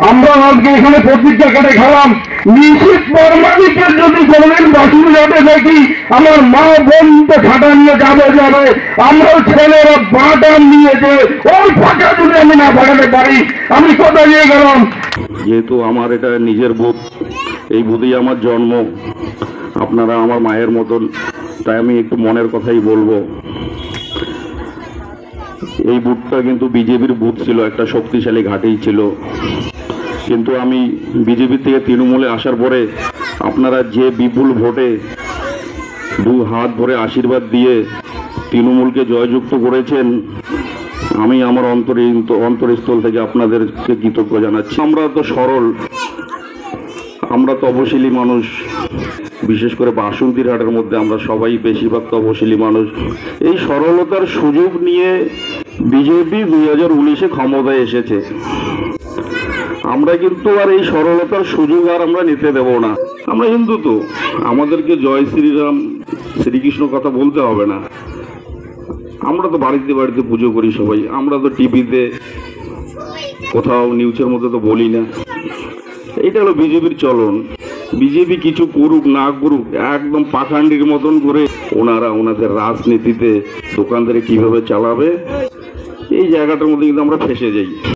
আমরা আজকে এখানে প্রতিজ্ঞা কেটে খেলাম, নিশ্চিত বর্মাদিকে যদি কোনদিন বাসুদেবে দেখি আমার মা বোনকে খাটা নিয়ে যাবে আমরাও ছেলেরা বাঁটা নিয়ে যে ওই ফাঁকা যদি আমি না ফাঁকাতে পারি আমি কোথায় নিয়ে গেলাম। যেহেতু আমার এটা নিজের বুথ, এই বুথেই আমার জন্ম, আপনারা আমার মায়ের মতন, তাই আমি একটু মনের কথাই বলবো। এই বুথটা কিন্তু বিজেপির বুথ ছিল, একটা শক্তিশালী ঘাঁটি ছিল, কিন্তু আমি বিজেপি থেকে তৃণমূলে আসার পরে আপনারা যে বিপুল ভোটে দু হাত ভরে আশীর্বাদ দিয়ে তৃণমূলকে জয়যুক্ত করেছেন, আমি আমার অন্তরস্থল থেকে আপনাদেরকে কৃতজ্ঞ জানাচ্ছি। আমরা তো সরল, আমরা তপশিলি মানুষ, বিশেষ করে বাসন্তীর হাটের মধ্যে আমরা সবাই বেশিরভাগ তপশিলি মানুষ। এই সরলতার সুযোগ নিয়ে বিজেপি 2019-এ ক্ষমতায় এসেছে। আমরা কিন্তু আর এই সরলতার সুযোগ আর আমরা নিতে দেব না। আমরা হিন্দু, তো আমাদেরকে জয় শ্রীরাম শ্রীকৃষ্ণ কথা বলতে হবে না। আমরা তো বাড়িতে বাড়িতে পুজো করি সবাই, আমরা তো টিভিতে কোথাও নিউজের মধ্যে তো বলি না। এটা হলো বিজেপির চলন। বিজেপি কিছু করুক না করুক, একদম পাখান্ডির মতন করে ওনারা ওনাদের রাজনীতিতে দোকানদারি কিভাবে চালাবে, এই জায়গাটার মধ্যে কিন্তু আমরা ফেঁসে যাই।